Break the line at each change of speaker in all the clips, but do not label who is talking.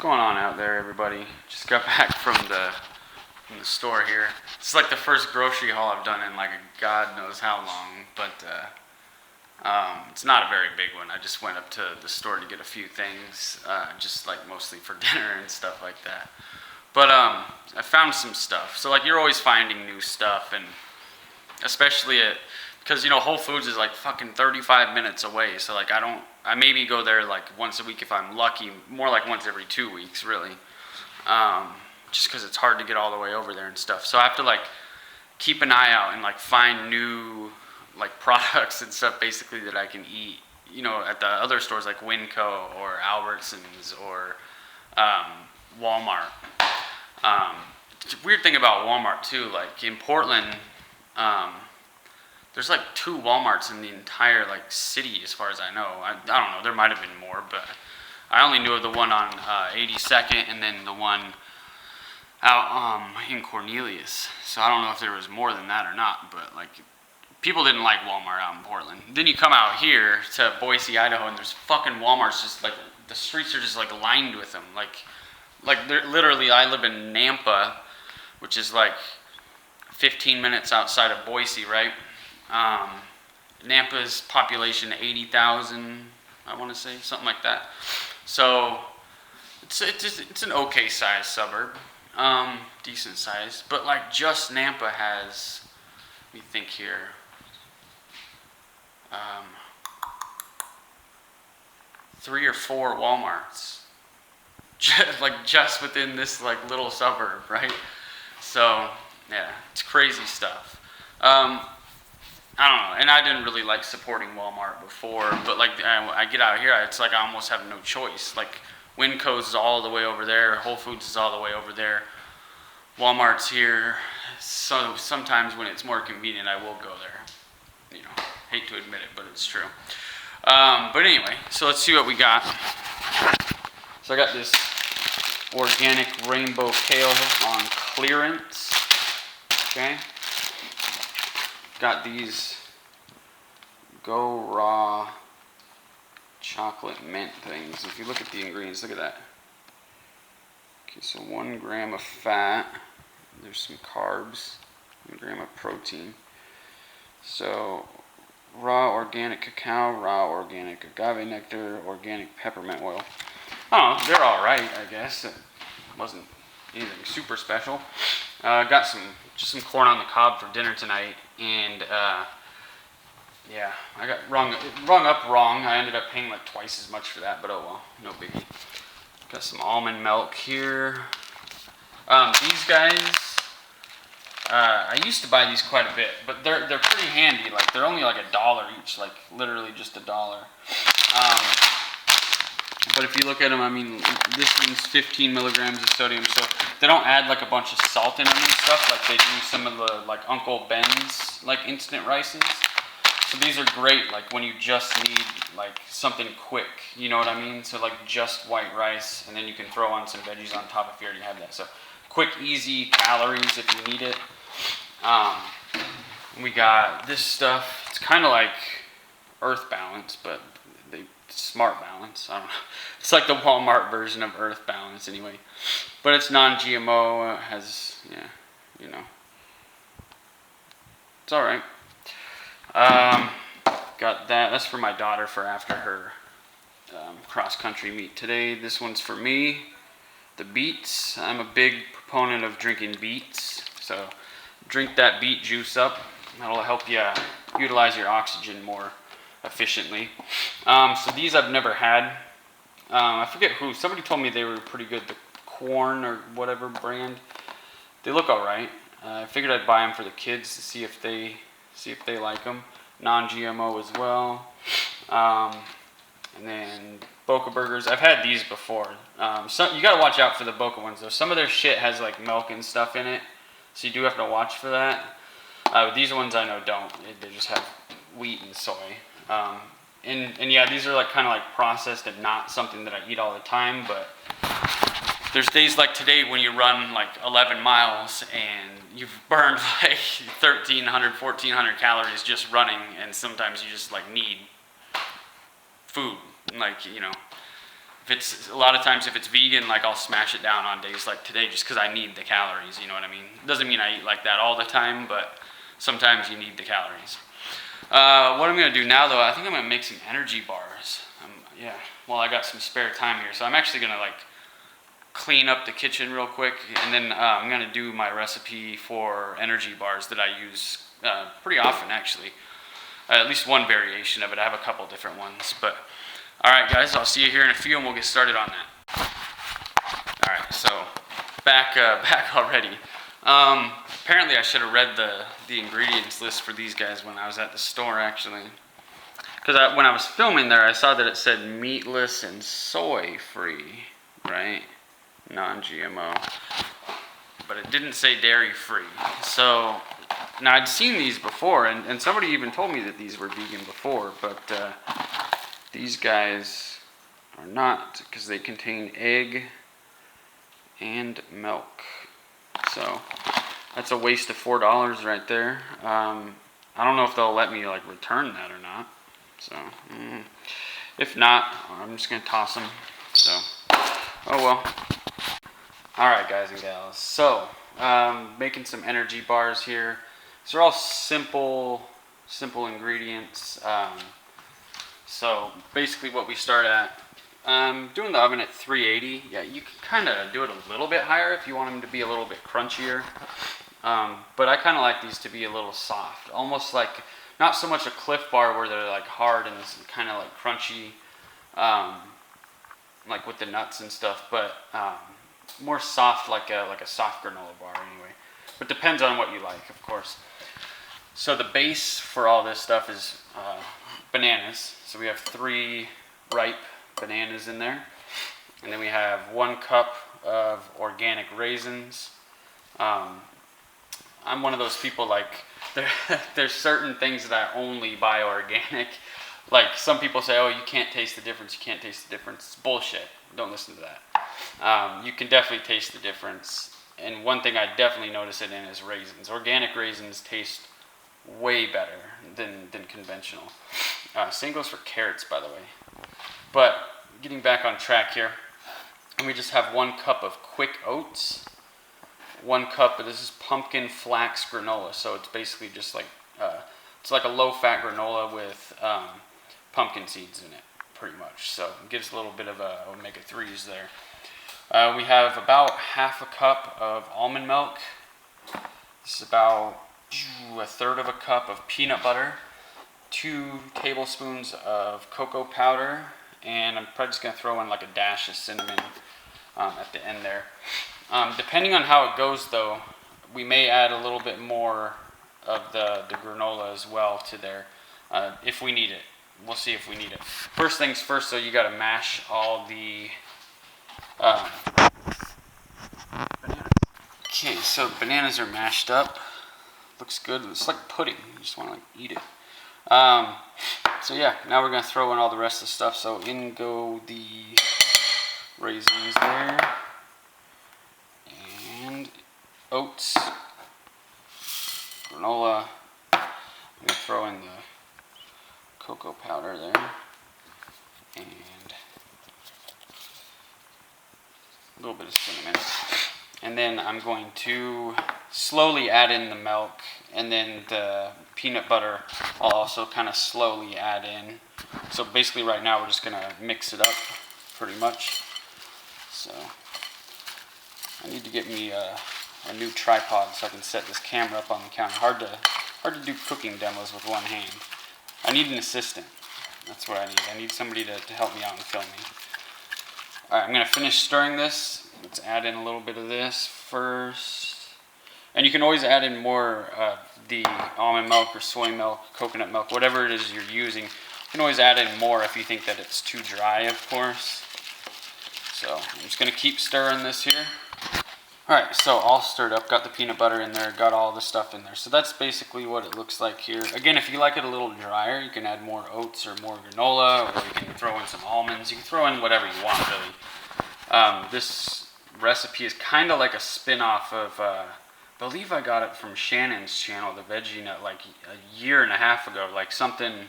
going on out there, everybody? Just got back from the store here. It's like the first grocery haul I've done in like God knows how long, but it's not a very big one. I just went up to the store to get a few things, just like mostly for dinner and stuff like that. But I found some stuff. So like you're always finding new stuff, and especially because Whole Foods is like fucking 35 minutes away. So like I maybe go there like once a week if I'm lucky, more like once every 2 weeks really. Just because it's hard to get all the way over there and stuff. So I have to like keep an eye out and like find new like products and stuff basically that I can eat, at the other stores like Winco or Albertsons or Walmart. The weird thing about Walmart too, like in Portland, there's like 2 Walmarts in the entire like city as far as I know. I don't know, there might have been more, but I only knew of the one on 82nd and then the one out in Cornelius. So I don't know if there was more than that or not, but like people didn't like Walmart out in Portland. Then you come out here to Boise, Idaho, and there's fucking Walmarts just like the streets are just like lined with them. Like literally, I live in Nampa, which is like 15 minutes outside of Boise, right? Nampa's population 80,000, I want to say, something like that. So it's an okay sized suburb, decent size. But like just Nampa has, let me think here. 3 or 4 Walmarts, just within this like little suburb, right? So yeah, it's crazy stuff. I don't know, and I didn't really like supporting Walmart before, but like I get out here, it's like I almost have no choice. Like Winco's is all the way over there, Whole Foods is all the way over there, Walmart's here. So sometimes when it's more convenient, I will go there. Hate to admit it, but it's true. But anyway, so let's see what we got. So I got this organic rainbow kale on clearance. Okay. Got these Go Raw chocolate mint things. If you look at the ingredients, look at that. Okay, so 1 gram of fat. There's some carbs. 1 gram of protein. So raw organic cacao, raw organic agave nectar, organic peppermint oil. Oh, they're all right, I guess. It wasn't anything super special. Got some corn on the cob for dinner tonight, and yeah, I got rung up wrong. I ended up paying like twice as much for that, but oh well, no biggie. Got some almond milk here. These guys, I used to buy these quite a bit, but they're pretty handy. Like they're only like $1 each, like literally just $1. But if you look at them, I mean, this one's 15 milligrams of sodium, so they don't add like a bunch of salt in them and stuff like they do some of the like Uncle Ben's like instant rices. So these are great like when you just need like something quick, you know what I mean? So like just white rice, and then you can throw on some veggies on top if you already have that. So quick, easy calories if you need it. We got this stuff. It's kind of like Earth Balance, but Smart Balance. I don't know. It's like the Walmart version of Earth Balance anyway. But it's non-GMO. It has, it's all right. Got that. That's for my daughter for after her cross-country meet today. This one's for me. The Beets. I'm a big proponent of drinking Beets. So drink that beet juice up. That'll help you utilize your oxygen more efficiently. So these I've never had. I forget who. Somebody told me they were pretty good. The Corn or whatever brand. They look all right. I figured I'd buy them for the kids to see if they like them. Non-GMO as well. And then Boca Burgers. I've had these before. You gotta watch out for the Boca ones though. Some of their shit has like milk and stuff in it, so you do have to watch for that. These ones I know don't. They just have wheat and soy. And yeah, these are like kind of like processed and not something that I eat all the time, but there's days like today when you run like 11 miles and you've burned like 1,300, 1,400 calories just running, and sometimes you just like need food, like, If it's a lot of times if it's vegan, like I'll smash it down on days like today just because I need the calories. You know what I mean? It doesn't mean I eat like that all the time, but sometimes you need the calories. What I'm gonna do now though, I think I'm gonna make some energy bars. Yeah, well I got some spare time here, so I'm actually gonna like clean up the kitchen real quick, and then I'm gonna do my recipe for energy bars that I use pretty often actually. At least one variation of it. I have a couple different ones, but all right, guys, I'll see you here in a few, and we'll get started on that. All right, so back already. Apparently, I should have read the ingredients list for these guys when I was at the store, actually, because when I was filming there, I saw that it said meatless and soy-free, right? Non-GMO, but it didn't say dairy-free. So now I'd seen these before, and somebody even told me that these were vegan before, but these guys are not, because they contain egg and milk. So that's a waste of $4 right there. I don't know if they'll let me like return that or not. So if not, I'm just gonna toss them. So oh well. All right, guys and gals. So making some energy bars here. These are all simple ingredients. So basically what we start at, doing the oven at 380. Yeah, you can kind of do it a little bit higher if you want them to be a little bit crunchier. But I kind of like these to be a little soft. Almost like, not so much a Cliff Bar where they're like hard and kind of like crunchy, like with the nuts and stuff, but more soft like a soft granola bar anyway. But depends on what you like, of course. So the base for all this stuff is bananas. So we have 3 ripe bananas in there. And then we have 1 cup of organic raisins. I'm one of those people, like, there's certain things that I only buy organic. Like, some people say, oh, you can't taste the difference, you can't taste the difference. It's bullshit. Don't listen to that. You can definitely taste the difference. And one thing I definitely notice it in is raisins. Organic raisins taste way better than conventional. Same goes for carrots, by the way. But getting back on track here, and we just have 1 cup of quick oats, 1 cup of, this is pumpkin flax granola. So it's basically just like, it's like a low-fat granola with pumpkin seeds in it, pretty much. So it gives a little bit of a omega-3s there. We have about half a cup of almond milk. This is about 1/3 of a cup of peanut butter, 2 tablespoons of cocoa powder, and I'm probably just going to throw in like a dash of cinnamon at the end there. Depending on how it goes though, we may add a little bit more of the granola as well to there if we need it. We'll see if we need it. First things first, so you got to mash all the bananas. Okay, so the bananas are mashed up. Looks good. It's like pudding. You just want to like eat it. So yeah, now we're gonna throw in all the rest of the stuff. So in go the raisins there, and oats, granola. I'm gonna throw in the cocoa powder there, and a little bit of cinnamon. And then I'm going to slowly add in the milk, and then the peanut butter I'll also kind of slowly add in. So basically right now we're just going to mix it up pretty much. So I need to get me a new tripod so I can set this camera up on the counter. Hard to do cooking demos with one hand. I need an assistant. That's what I need. I need somebody to help me out and film me. Alright, I'm going to finish stirring this. Let's add in a little bit of this first. And you can always add in more of the almond milk or soy milk, coconut milk, whatever it is you're using. You can always add in more if you think that it's too dry, of course. So I'm just going to keep stirring this here. Alright, so all stirred up, got the peanut butter in there, got all the stuff in there. So that's basically what it looks like here. Again, if you like it a little drier, you can add more oats or more granola, or you can throw in some almonds. You can throw in whatever you want, really. This recipe is kind of like a spin-off of, I believe I got it from Shannon's channel, the Veggie Nut, like a year and a half ago. Like something, I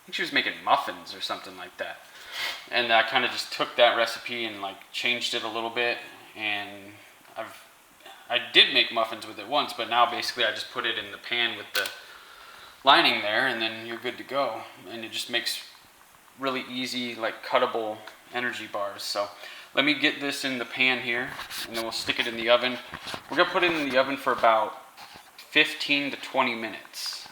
think she was making muffins or something like that. And I kind of just took that recipe and like changed it a little bit, and I did make muffins with it once, but now basically I just put it in the pan with the lining there, and then you're good to go. And it just makes really easy, like cuttable energy bars. So let me get this in the pan here, and then we'll stick it in the oven. We're gonna put it in the oven for about 15 to 20 minutes.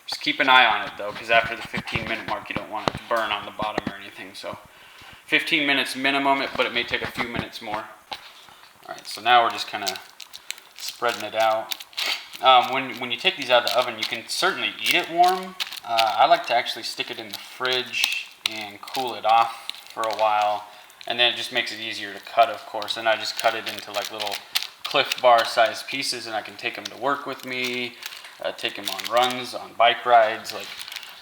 Just keep an eye on it though, because after the 15-minute mark, you don't want it to burn on the bottom or anything. So 15 minutes minimum, but it may take a few minutes more. All right, so now we're just kind of spreading it out. When you take these out of the oven, you can certainly eat it warm. I like to actually stick it in the fridge and cool it off for a while, and then it just makes it easier to cut, of course. And I just cut it into like little Cliff Bar sized pieces, and I can take them to work with me, take them on runs, on bike rides, like,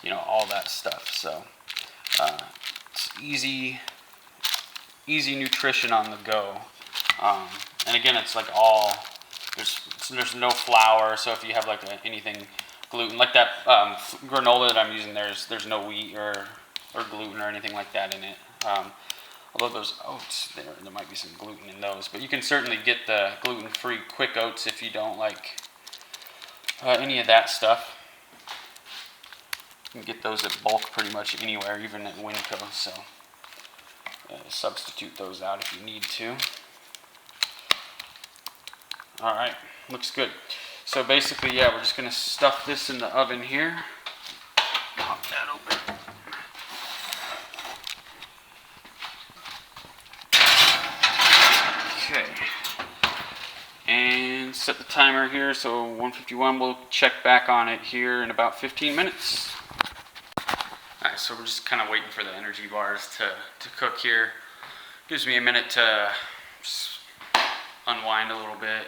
you know, all that stuff. So it's easy nutrition on the go. And again, it's like there's no flour, so if you have like anything gluten, like that granola that I'm using, there's no wheat or gluten or anything like that in it. Although those oats, there might be some gluten in those, but you can certainly get the gluten-free quick oats if you don't like any of that stuff. You can get those at bulk pretty much anywhere, even at Winco, so substitute those out if you need to. Alright, looks good. So basically, yeah, we're just going to stuff this in the oven here. Pop that open. Okay. And set the timer here, so 151, we'll check back on it here in about 15 minutes. Alright, so we're just kind of waiting for the energy bars to cook here. Gives me a minute to just unwind a little bit,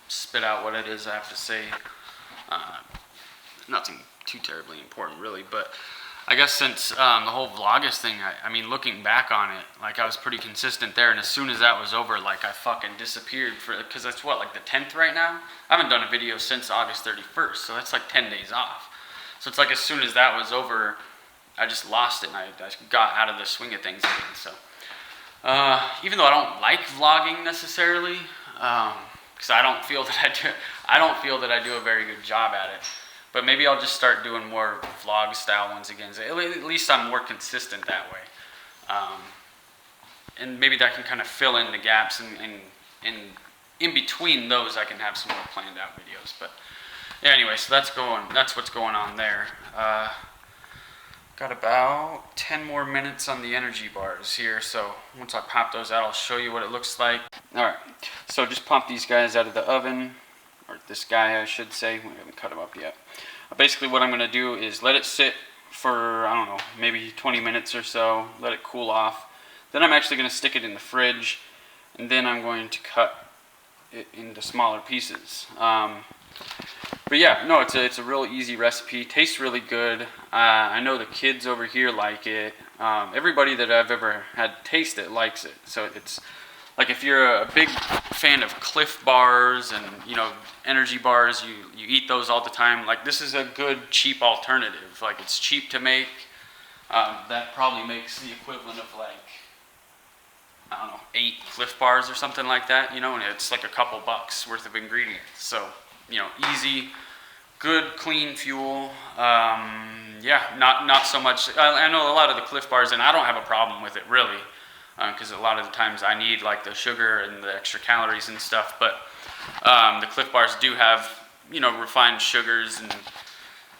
spit out what it is I have to say. Nothing too terribly important really, but I guess since the whole Vlogmas thing, I mean, looking back on it, like I was pretty consistent there, and as soon as that was over, like I fucking disappeared because that's what, like the 10th right now? I haven't done a video since August 31st, so that's like 10 days off. So it's like as soon as that was over, I just lost it, and I got out of the swing of things again. So even though I don't like vlogging necessarily, because I don't feel that I do a very good job at it. But maybe I'll just start doing more vlog style ones again. At least I'm more consistent that way. And maybe that can kind of fill in the gaps, and in between those I can have some more planned out videos. But yeah, anyway, so that's what's going on there. Got about 10 more minutes on the energy bars here, so once I pop those out, I'll show you what it looks like. Alright, so just pop these guys out of the oven, or this guy I should say, we haven't cut him up yet. Basically what I'm going to do is let it sit for, I don't know, maybe 20 minutes or so, let it cool off. Then I'm actually going to stick it in the fridge, and then I'm going to cut it into smaller pieces. But yeah, no, it's a real easy recipe. Tastes really good. I know the kids over here like it. Everybody that I've ever had taste it likes it. So it's like if you're a big fan of Cliff Bars and, you know, energy bars, you eat those all the time. Like, this is a good cheap alternative. Like, it's cheap to make. That probably makes the equivalent of like, I don't know, 8 Cliff Bars or something like that, you know, and it's like a couple bucks worth of ingredients. So, you know, easy, good, clean fuel. Yeah, not so much. I know a lot of the Cliff Bars, and I don't have a problem with it really, because a lot of the times I need like the sugar and the extra calories and stuff. But the Cliff Bars do have, you know, refined sugars and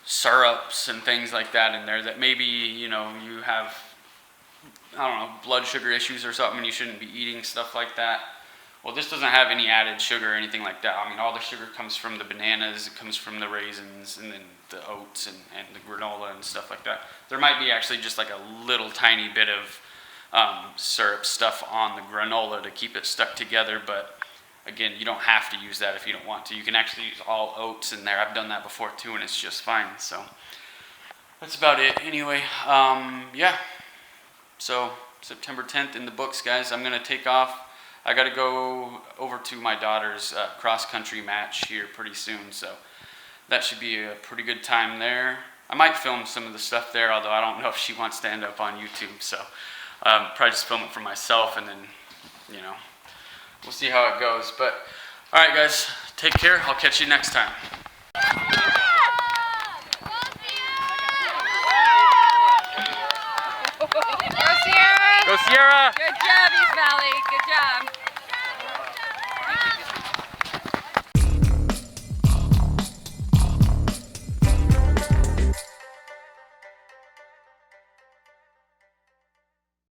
syrups and things like that in there that maybe, you know, you have, I don't know, blood sugar issues or something, and you shouldn't be eating stuff like that. Well, this doesn't have any added sugar or anything like that. I mean, all the sugar comes from the bananas, it comes from the raisins, and then the oats and the granola and stuff like that. There might be actually just like a little tiny bit of syrup stuff on the granola to keep it stuck together, but again, you don't have to use that if you don't want to. You can actually use all oats in there. I've done that before too, and it's just fine. So that's about it. Anyway, yeah. So September 10th in the books, guys. I'm gonna take off. I got to go over to my daughter's cross-country match here pretty soon, so that should be a pretty good time there. I might film some of the stuff there, although I don't know if she wants to end up on YouTube, so Probably just film it for myself, and then, you know, we'll see how it goes. But, all right, guys, take care. I'll catch you next time.
Go Sierra!
Go Sierra!
Good job, East Valley. Good job.